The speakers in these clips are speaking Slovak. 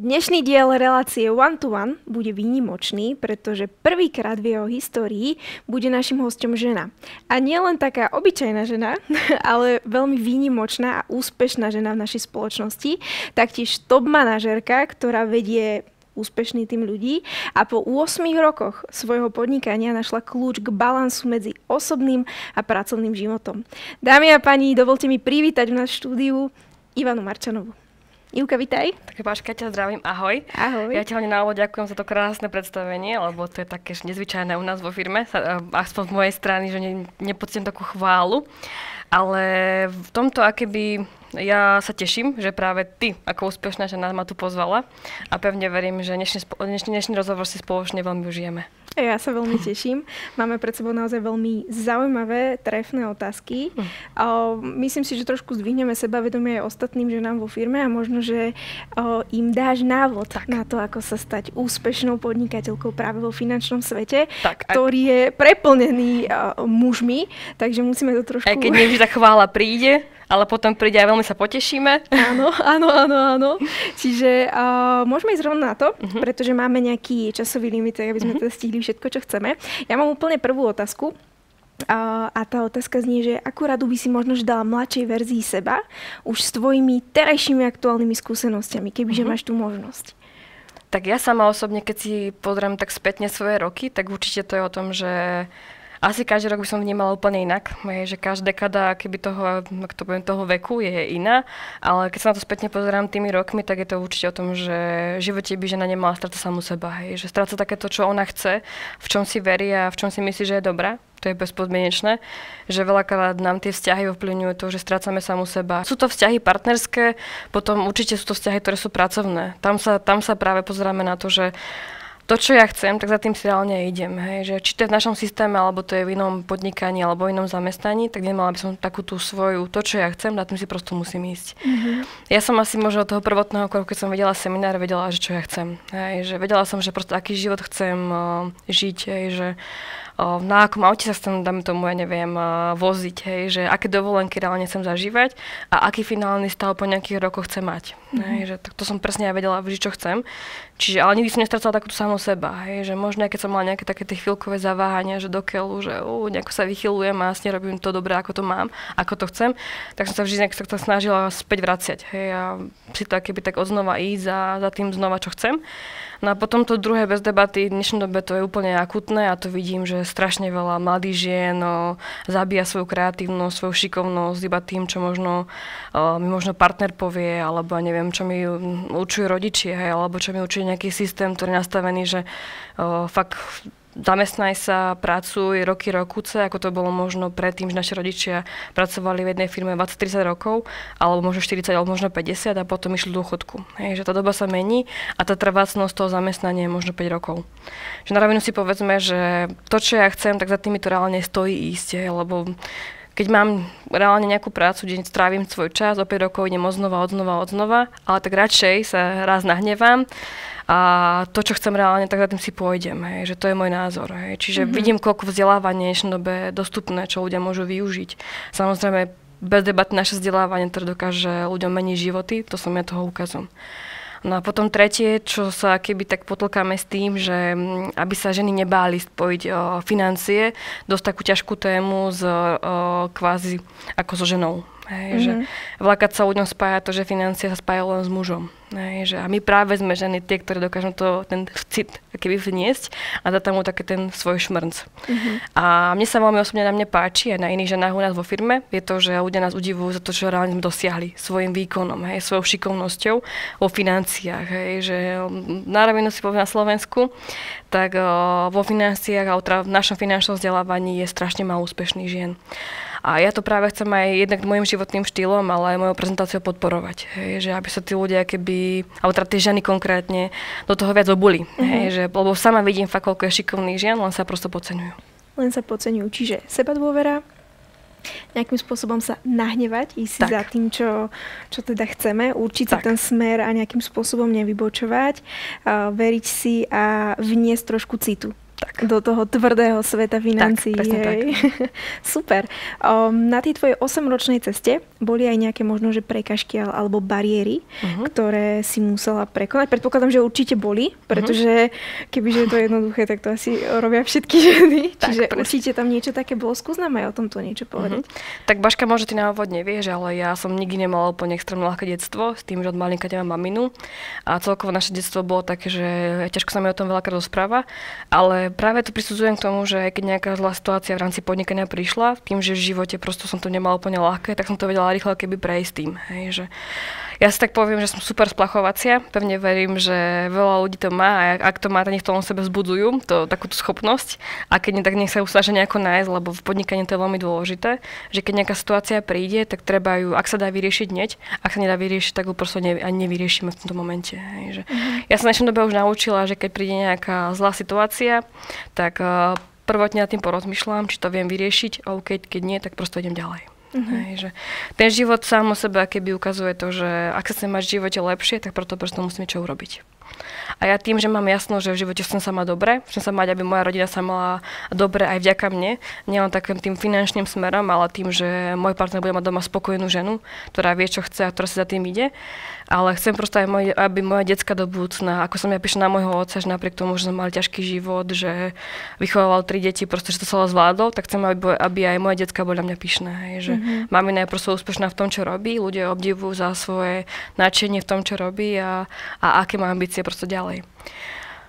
Dnešný diel relácie One to One bude výnimočný, pretože prvýkrát v jeho histórii bude našim hosťom žena. A nie len taká obyčajná žena, ale veľmi výnimočná a úspešná žena v našej spoločnosti, taktiež top manažérka, ktorá vedie úspešný tým ľudí a po 8 rokoch svojho podnikania našla kľúč k balansu medzi osobným a pracovným životom. Dámy a páni, dovolte mi privítať v nás štúdiu Ivanu Marčanovú. Ivka, vitaj. Tak Páška, ťa zdravím, ahoj. Ahoj. Ja ti hlavne na úvod ďakujem za to krásne predstavenie, lebo to je také nezvyčajné u nás vo firme, aspoň z mojej strany, že nepocitím takú chválu. Ale v tomto akéby ja sa teším, že práve ty ako úspešná žena ma tu pozvala a pevne verím, že dnešný rozhovor si spoločne veľmi užijeme. Ja sa veľmi teším. Máme pred sebou naozaj veľmi zaujímavé, trefné otázky. Myslím si, že trošku zdvihneme sebavedomie aj ostatným ženám vo firme a možno, že im dáš návod na to, ako sa stať úspešnou podnikateľkou práve vo finančnom svete, ktorý je preplnený mužmi, takže musíme to trošku... Aj keď nevždy tá chvála príde, ale potom príde a veľmi sa potešíme. Áno. Čiže môžeme ísť rovno na to, pretože máme nejaký časový limit, aby sme teda stihli všetko, čo chceme. Ja mám úplne prvú otázku. A tá otázka znie, že akú radu by si možno dala mladšej verzii seba už s tvojimi terajšími aktuálnymi skúsenosťami, kebyže máš tú možnosť? Tak ja sama osobne, keď si pozriem tak spätne svoje roky, tak určite to je o tom, že asi každý rok by som vnímala úplne inak, že každá dekada keby toho veku je iná, ale keď sa na to spätne pozerám tými rokmi, tak je to určite o tom, že v živote by žena nemala strácať samu seba, že stráca takéto, čo ona chce, v čom si verí a v čom si myslí, že je dobrá. To je bezpodmienečné, že veľakrát nám tie vzťahy ovplyvňujú to, že strácame samu seba. Sú to vzťahy partnerské, potom určite sú to vzťahy, ktoré sú pracovné. Tam sa práve pozeráme na to, že to, čo ja chcem, tak za tým si reálne idem. Že či to je v našom systéme, alebo to je v inom podnikaní, alebo v inom zamestnaní, tak nemala by som takú tú svoju, to, čo ja chcem, na tým si prosto musím ísť. Ja som asi možno od toho prvotného kroku, keď som vedela seminár, vedela, že čo ja chcem. Že vedela som, že prosto aký život chcem žiť, že na akom aute sa chcem, dáme tomu, ja neviem, voziť, že aké dovolenky reálne chcem zažívať a aký finálny stav po nejakých rokoch chcem mať. Že to som presne ja vedela vždy, čo chcem. Čiže, ale nikdy som nestrácala takúto samú seba, že možno, keď som mala nejaké také tie chvíľkové zaváhania, že dokeľu, že nejako sa vychyľujem a vlastne robím to dobre, ako to mám, ako to chcem, tak som sa vždy nejak tak snažila späť vraciať, a si to akéby tak odznova ísť za tým znova, čo chcem. No a potom to druhé bez debaty, v dnešnej dobe to je úplne akutné a to vidím, že strašne veľa mladých žien zabíja svoju kreatívnosť, svoju šikovnosť iba tým, čo možno mi partner povie, alebo neviem, čo mi učujú rodičia, alebo čo mi učí nejaký systém, ktorý je nastavený, že fakt zamestnaj sa, pracuj roky rokúce, ako to bolo možno predtým, že naši rodičia pracovali v jednej firme 20-30 rokov, alebo možno 40, alebo možno 50 a potom išli do dôchodku. Že tá doba sa mení a tá trvácnosť toho zamestnania je možno 5 rokov. Že na rovinu si povedzme, že to, čo ja chcem, tak za tými to reálne stojí ísť, lebo keď mám reálne nejakú prácu, kde strávim svoj čas, o 5 rokov idem odznova, ale tak radšej sa raz nahnevám a to, čo chcem reálne, tak za tým si pôjdem, že to je môj názor. Čiže vidím, koľko vzdelávania je v dnešnej dobe dostupné, čo ľudia môžu využiť. Samozrejme, bez debaty naše vzdelávanie, ktoré dokáže ľuďom meniť životy, to som ja toho ukazom. No a potom tretie, čo sa keby tak potlkáme s tým, že aby sa ženy nebáli spojiť financie, dosť takú ťažkú tému s kvázi ako so ženou. Že veľakrát sa ľuďom spája to, že financie sa spájajú len s mužom. A my práve sme ženy tie, ktoré dokážu ten cit keby vniesť a dať tam také ten svoj šmrnc. A mne sa veľmi osobne na mne páči aj na iných ženách u nás vo firme, je to, že ľudia nás udivujú za to, čo reálne sme dosiahli svojim výkonom, svojou šikovnosťou vo financiách. Že na rovinu si poviem na Slovensku, tak vo financiách a v našom finančnom vzdelávaní je strašne málo úspešných žien. A ja to práve chcem aj jednak môjim životným štýlom, ale aj mojou prezentáciou podporovať. Že aby sa tí ľudia alebo teda tie ženy konkrétne do toho viac obuli. Lebo sama vidím fakt, koľko je šikovných žien, len sa prosto podceňujú. Čiže sebadôvera, nejakým spôsobom sa nahnevať, ísť za tým, čo teda chceme, určiť si ten smer a nejakým spôsobom nevybočovať, veriť si a vniesť trošku citu. do toho tvrdého sveta financií. Tak, presne tak. Super. Na tej tvojej 8-ročnej ceste boli aj nejaké možno, že prekažky alebo bariéry, ktoré si musela prekonať? Predpokladám, že určite boli, pretože kebyže je to jednoduché, tak to asi robia všetky ženy. Čiže určite tam niečo také bolo. Skús nám aj o tomto niečo povedať. Tak Baška, možno ty na úvod nevieš, ale ja som nikdy nemala úplne extrémne ľahké detstvo, s tým, že od malinka nemám maminu. A celkovo naše detstvo bolo také, že ťažko sa mi o tom veľakrát rozpráva. Ale práve to prisudzujem k tomu, že keď nejaká zlá situácia v rámci podnikania prišla, tým, že v živote prosto som to nemala úplne ľahké, tak som to vedela rýchlo keby prejsť tým. Hej, že ja si tak poviem, že som super splachovacia. Pevne verím, že veľa ľudí to má a ak to má, tak nech to len sebe vzbudzujú, takúto schopnosť. A keď nie, tak nech sa snažia nejako nájsť, lebo v podnikaní to je veľmi dôležité, že keď nejaká situácia príde, tak treba ju, ak sa dá vyriešiť, hneď, ak sa nedá vyriešiť, tak ju proste ani nevyriešime v tomto momente. Hej, že ja sa v dnešnej dobe už naučila, že keď príde nejaká zlá situácia, tak prvotne nad tým porozmýšľam, či to viem vyriešiť, a keď nie, tak proste idem ďalej. Hej, že ten život sám o sebe keby ukazuje to, že ak sa chcem mať v živote lepšie, tak preto proste musím niečo urobiť. A ja tým, že mám jasno, že v živote chcem sa mať dobre, chcem sa mať, aby moja rodina sa mala dobre aj vďaka mne, nielen takým tým finančným smerom, ale tým, že môj partner bude mať doma spokojnú ženu, ktorá vie, čo chce a ktorá si za tým ide. Ale chcem proste aj aby moja decka do budúcna, ako som ja pyšná na môjho otca, že napriek tomu, že som mal ťažký život, že vychovával 3 deti, proste, že to celé zvládol, tak chcem, aby aj moje decka boli na mňa pyšné. Hej, že mamina je proste úspešná v tom, čo robí, ľudia obdivujú za svoje nadšenie v tom, čo robí a aké má ambície proste ďalej.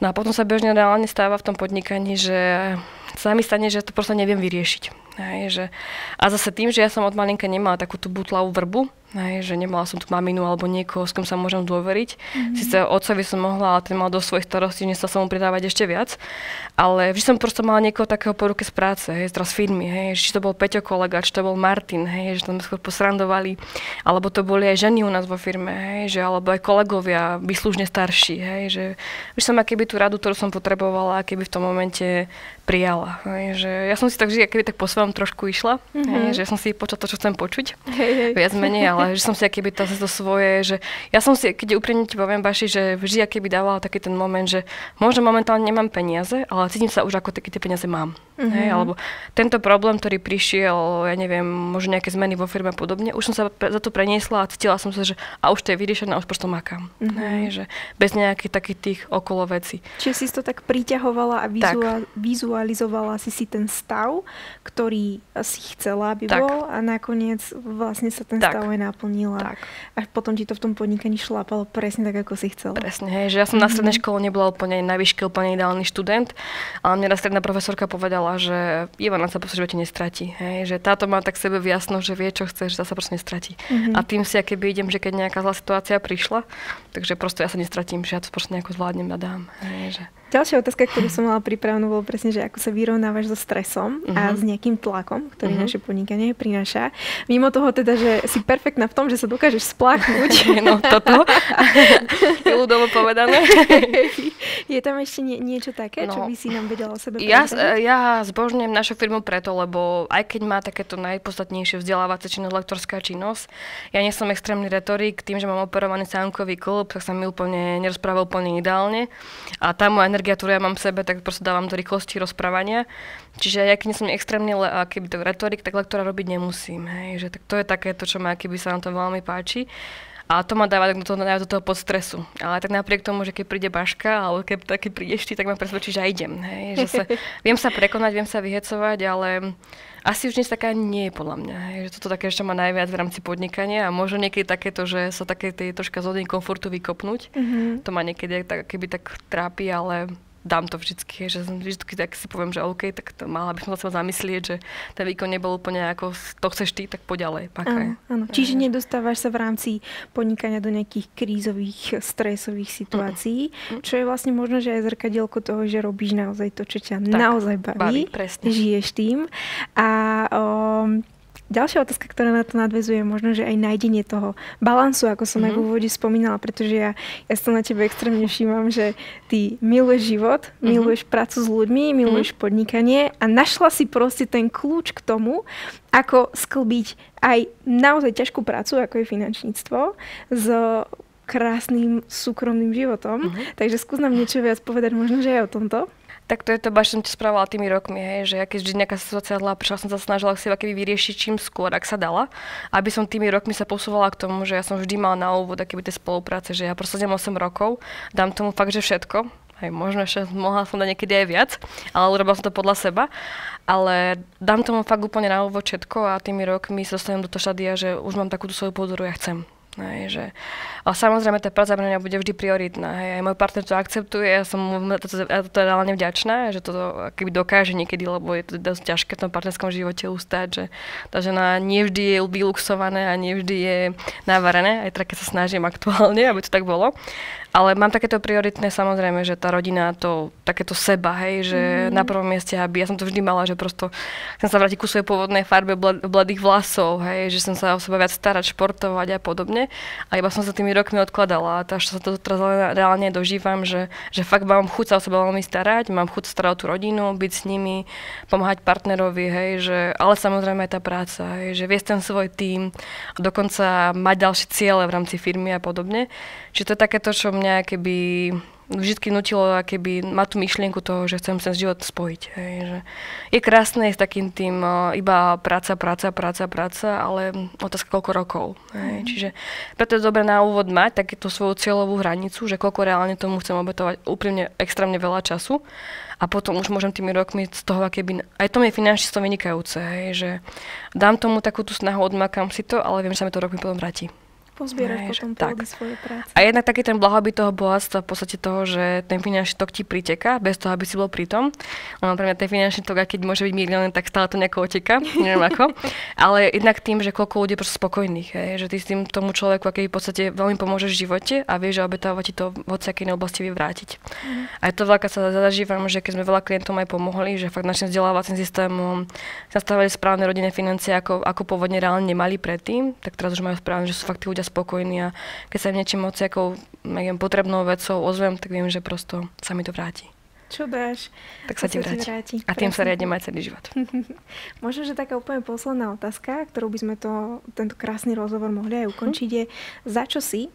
No a potom sa bežne reálne stáva v tom podnikaní, že sa mi stane, že to proste neviem vyriešiť. Hej, že, a zase tým, že ja som od malinka nemala takú tú butlavú vrbu, hej, že nemala som tu maminu alebo niekoho, s kým sa môžem dôveriť. Sice otcovi som mohla, ale ten mal do svojich starostí, nechcel som mu pridávať ešte viac. Ale vždy som proste mala niekoho takého po ruke z práce, hej, z firmy, hej, či to bol Peťo kolega, či to bol Martin, hej, že tam skôr posrandovali, alebo to boli aj ženy u nás vo firme, hej, že, alebo aj kolegovia, výslužne starší, hej, že vždy som keby tú radu, ktorú som potrebovala, keby v tom momente prijala. Hej, že ja som si tak vždy keby tak po svojom trošku išla, hej, že som si počula to, čo chcem počuť, viac menej, ale že som si keby to svoje, že ja som si, keď úprimne ti poviem, Baši, že vždy keby dávala taký ten moment, že možno momentálne nemám peniaze, ale cítim sa už ako tie peniaze mám. Hej, alebo tento problém, ktorý prišiel, ja neviem, možno nejaké zmeny vo firme a podobne, už som sa za to preniesla a cítila som sa, že a už to je vyriešené, už prosto makám. Hej, že bez nejakých takých tých okolo vecí. Čiže si to tak priťahovala a vizualizovala si ten stav, ktorý si chcela, aby bol a nakoniec vlastne sa ten stav aj naplnil a potom ti to v tom podnikaní šlápalo presne tak, ako si chcela. Presne, hej, že ja som na strednej škole nebola úplne na výške úplne ideálny študent, ale mne stredná profesorka povedala, že Ivana sa proste v živote nestratí, hej, že táto má tak sebe jasno, že vie, čo chce, že sa proste nestratí. A tým si keby idem, že keď nejaká zlá situácia prišla, takže proste ja sa nestratím, že ja to proste nejako zvládnem a dám. Hej, že... Ďalšia otázka, ktorú som mala pripravenú, bolo presne, že ako sa vyrovnávaš so stresom a s nejakým tlakom, ktorý naše podnikanie prináša. Mimo toho teda, že si perfektná v tom, že sa dokážeš spláchnuť. No toto je ľudovo povedané. Je tam ešte niečo také, čo by si nám vedela o sebe povedať? Ja zbožňujem našu firmu preto, lebo aj keď má takéto najpodstatnejšie vzdelávacie činnosť, lektorská činnosť, ja nie som extrémny retorik, tým, že mám operovaný sánkový klub, tak sa mi úplne nerozpráva úplne ideálne. A tá moja energia, ktorú ja mám v sebe, tak proste dávam do rýchlosti rozprávania. Čiže ja keď nie som extrémny keby to retorik, tak lektora robiť nemusím. Hej. Že, tak to je takéto, čo ma keby sa nám to veľmi páči. A to ma dáva do toho podstresu. Ale tak napriek tomu, že keď príde Baška, alebo keď prídeš ty, tak ma presvedčí, že idem. Hej. Že viem sa prekonať, viem sa vyhecovať, ale asi už nič taká nie je podľa mňa. Hej. Že toto také ešte má najviac v rámci podnikania a možno niekedy takéto, že sa také tie troška zóny komfortu vykopnúť. To ma niekedy keby tak trápi, ale dám to vždycky, že vždycky tak si poviem, že OK, tak to mala by som sa zamyslieť, že ten výkon nebol úplne ako to chceš ty, tak poď ďalej. Áno. Čiže nedostávaš sa v rámci podnikania do nejakých krízových, stresových situácií, čo je vlastne možno, že aj zrkadielko toho, že robíš naozaj to, čo ťa naozaj baví, žiješ tým. A ďalšia otázka, ktorá na to nadväzuje, možno, že aj nájdenie toho balansu, ako som aj v úvode spomínala, pretože ja si to na tebe extrémne všímam, že ty miluješ život, miluješ prácu s ľuďmi, miluješ podnikanie a našla si proste ten kľúč k tomu, ako sklbiť aj naozaj ťažkú prácu, ako je finančníctvo, s krásnym súkromným životom. Takže skús nám niečo viac povedať, možno, že aj o tomto. Tak to je to, čo som ti správala tými rokmi, hej, že ja keď vždy nejaká situácia prišla, som sa snažila si keby vyriešiť čím skôr, ak sa dala, aby som tými rokmi sa posúvala k tomu, že ja som vždy mala na úvod akýby tie spolupráce, že ja proste 8 rokov, dám tomu fakt, že všetko, hej, možno ešte mohla som dať niekedy aj viac, ale urobila som to podľa seba, ale dám tomu fakt úplne na úvod všetko a tými rokmi sa dostanem do toho štádia, že už mám takú tú svoju pozoru, ja chcem. Hej, že... A samozrejme, tá práca pre mňa bude vždy prioritná. Hej. Aj môj partner to akceptuje, ja som mu to reálne vďačná, že to keby dokáže niekedy, lebo je to dosť ťažké v tom partnerskom živote ustáť, že tá žena nevždy je vyluxované a nevždy je navarené, aj tak, keď sa snažím aktuálne, aby to tak bolo. Ale mám takéto prioritné, samozrejme, že tá rodina, to takéto seba, hej, že na prvom mieste, aby ja som to vždy mala, že prosto chcem sa vrátiť ku svojej pôvodnej farbe bladých vlasov, hej, že som sa o seba viac starať, športovať a podobne. A iba som sa tými rokmi odkladala a až sa to teraz reálne dožívam, že fakt mám chuť sa o seba veľmi starať, mám chuť starať o tú rodinu, byť s nimi, pomáhať partnerovi, hej, že, ale samozrejme aj tá práca, hej, že viesť ten svoj tím a dokonca mať ďalšie ciele v rámci firmy a podobne. Čiže to je takéto, čo mňa keby vždy nutilo keby mať tú myšlienku toho, že chcem ten život spojiť. Hej, že je krásne s takým tým iba práca, ale otázka koľko rokov. Hej. Čiže preto je dobré na úvod mať takéto svoju cieľovú hranicu, že koľko reálne tomu chcem obetovať úprimne extrémne veľa času a potom už môžem tými rokmi z toho keby, aj to je finančne vynikajúce, hej, že dám tomu takú tú snahu, odmakám si to, ale viem, že sa mi to rokmi potom vráti. Pozbierať potom plody svojej práce. A jednak taký ten blahobyt toho bohatstva v podstate toho, že ten finančný tok ti priteká, bez toho, aby si bol pri tom. No, pre mňa ten finančný tok, aj keď môže byť milión, tak stále to nejako oteká, neviem ako. Ale jednak tým, že koľko ľudí je proste spokojných, hej, že ty s tým tomu človeku, aký v podstate veľmi pomôžeš v živote a vieš, že obetávať ti to v hociakej oblasti vyvrátiť. Aj to veľká sa zažívam, že keď sme veľa klientom aj pomohli, že fakt našim vzdelávacím systémom nastavili správne rodinné financie, ako pôvodne reálne nemali predtým, tak teraz už majú správne, že sú fakt tí ľudia spokojní a keď sa im niečím moc ako potrebnou vecou ozvem, tak viem, že prosto sa mi to vráti. Čo dáš? Tak sa ti vráti. A tým sa riadne mať celý život. Možno, že taká úplne posledná otázka, ktorú by sme tento krásny rozhovor mohli aj ukončiť, je za čo si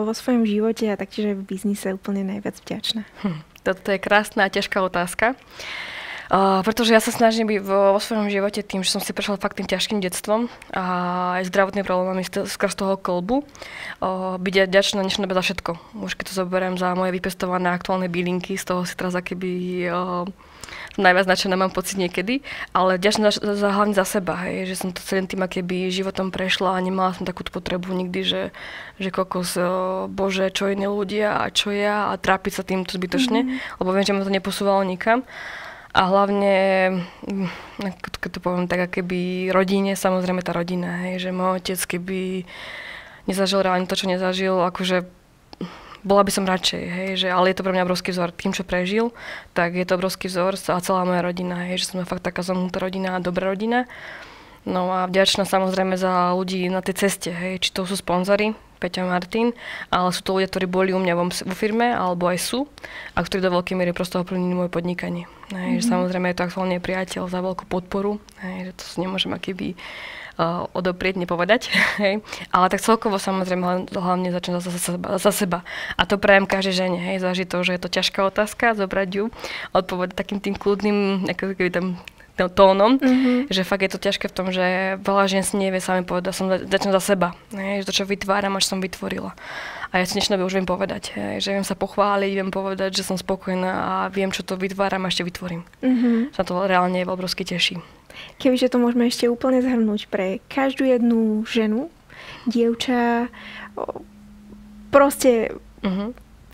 vo svojom živote a taktiež aj v biznise úplne najviac vďačná? Toto je krásna a ťažká otázka. Pretože ja sa snažím byť vo svojom živote tým, že som si prešla fakt tým ťažkým detstvom a aj zdravotnými problémami skrz toho kolbu. Byť vďačná dnešná dobe za všetko. Už keď to zoberiem za moje vypestované aktuálne bylinky, z toho si teraz akoby najviac značená mám pocit niekedy, ale vďačná hlavne za seba, hej, že som to celým tým akoby životom prešla a nemala som takú potrebu nikdy, že kokos, bože, čo iní ľudia a čo ja a trápiť sa týmto zbytočne, lebo viem, že ma to neposúvalo nikam. A hlavne, keď to poviem tak, akoby rodine, samozrejme tá rodina, hej, že môj otec, keby nezažil reálne to, čo nezažil, akože bola by som radšej, hej, že, ale je to pre mňa obrovský vzor. Tým, čo prežil, tak je to obrovský vzor a celá moja rodina, hej, že sme fakt taká zomnutá rodina a dobrá rodina. No a vďačná samozrejme za ľudí na tej ceste, hej, či to sú sponzori, Peťa a Martin, ale sú to ľudia, ktorí boli u mňa vo firme, alebo aj sú, a ktorí do veľkej miery prosto ovplyvnili moje podnikanie. Hej, že samozrejme je to aktuálne priateľ za veľkú podporu, hej, že to si nemôžem akýby odoprieť, nepovedať. Hej. Ale tak celkovo samozrejme hlavne začnem za seba. A to prajem každej žene, hej, zažiť to, že je to ťažká otázka, zobrať ju, odpovedať takým tým kľudným, ako keby tam tónom, že fakt je to ťažké v tom, že veľa žien si nevie sami povedať, začnem za seba, hej, že to, čo vytváram, až som vytvorila. A ja si niečo už viem povedať, hej, že viem sa pochváliť, viem povedať, že som spokojná a viem, čo to vytváram a ešte vytvorím. Sa to reálne obrovsky teší. Kebyže to môžeme ešte úplne zhrnúť pre každú jednu ženu, dievča, proste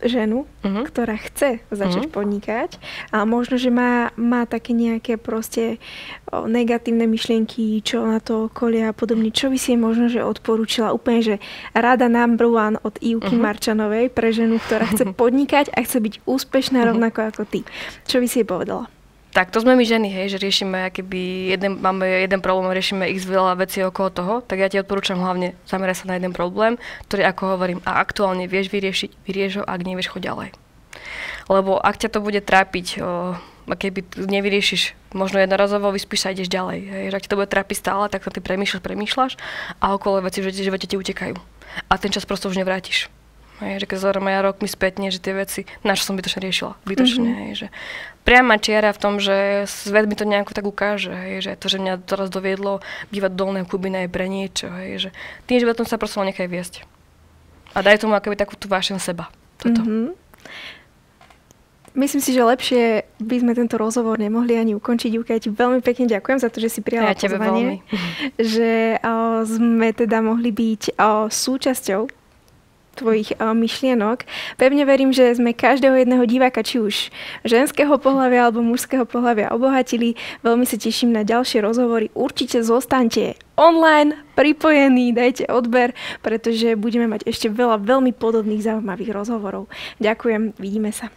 ženu, ktorá chce začať podnikať a možno, že má také nejaké proste negatívne myšlienky, čo na to okolia a podobne. Čo by si jej možno, že odporúčila úplne, že rada number one od Ivky Marčanovej pre ženu, ktorá chce podnikať a chce byť úspešná rovnako ako ty. Čo by si jej povedala? Tak to sme my ženy, hej, že riešime, keby máme jeden problém, riešime x veľa vecí okolo toho, tak ja ti odporúčam hlavne zamerať sa na jeden problém, ktorý, ako hovorím, a aktuálne vieš vyriešiť, vyrieš ho, ak nevieš, choď ďalej. Lebo ak ťa to bude trápiť, a keby nevyriešiš, možno jednorazovo vyspíš sa a ideš ďalej. Hej, že ak ti to bude trápiť stále, tak to ty premýšľaš a okolo veci v živote ti utekajú. A ten čas prosto už nevrátiš. Hej, že keď zaujímavé ja rokmi spätne, že tie veci, na čo som bytočne riešila. Hej, že priama čiara v tom, že svet mi to nejako tak ukáže, hej, že to, že mňa teraz doviedlo bývať dolného Kubina je pre niečo, hej, že tým životom sa proste nechaj viesť. A daj tomu akoby takú tú vášeň seba. Toto. Myslím si, že lepšie by sme tento rozhovor nemohli ani ukončiť. Júka, ja ti veľmi pekne ďakujem za to, že si prijala pozvanie. Že sme teda mohli byť súčasťou tvojich myšlienok. Pevne verím, že sme každého jedného diváka, či už ženského pohlavia alebo mužského pohlavia obohatili. Veľmi sa teším na ďalšie rozhovory. Určite zostaňte online, pripojení, dajte odber, pretože budeme mať ešte veľa veľmi podobných zaujímavých rozhovorov. Ďakujem, vidíme sa.